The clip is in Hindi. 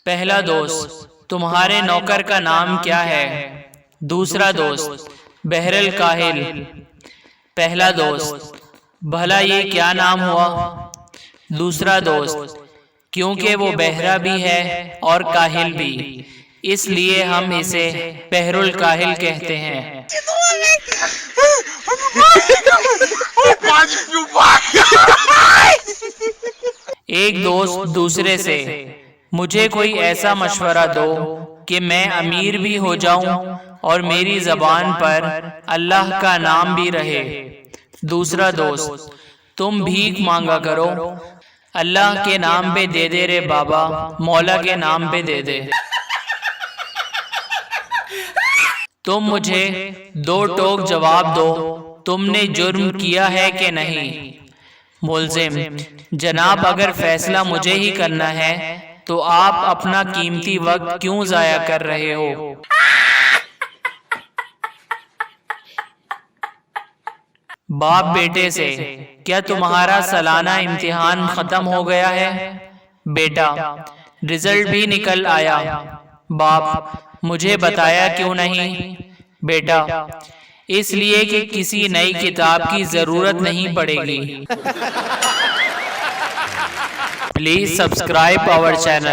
पहला दोस्त, तुम्हारे नौकर का नाम क्या है? दूसरा दोस्त, बहरल काहिल। पहला दोस्त, भला ये क्या नाम हुआ? दूसरा दोस्त, क्योंकि वो बहरा भी है और काहिल भी, इसलिए हम इसे बहरुल काहिल कहते हैं। एक दोस्त दूसरे से, मुझे कोई ऐसा मशवरा दो कि मैं अमीर भी हो जाऊं और मेरी जबान पर अल्लाह का नाम भी रहे। दूसरा दोस्त, तुम भीख मांगा करो, अल्लाह के नाम पे दे दे रे बाबा, मौला के नाम पे दे दे। तुम मुझे दो टोक जवाब दो, तुमने जुर्म किया है कि नहीं? मुल्जिम, जनाब अगर फैसला मुझे ही करना है तो आप अपना कीमती वक्त क्यों जाया कर रहे हो? बाप बेटे से, क्या तुम्हारा सालाना इम्तिहान खत्म हो गया है? बेटा, रिजल्ट भी निकल आया। बाप, मुझे बताया क्यों नहीं? बेटा, इसलिए कि किसी नई किताब की जरूरत नहीं पड़ेगी। Please subscribe our channel.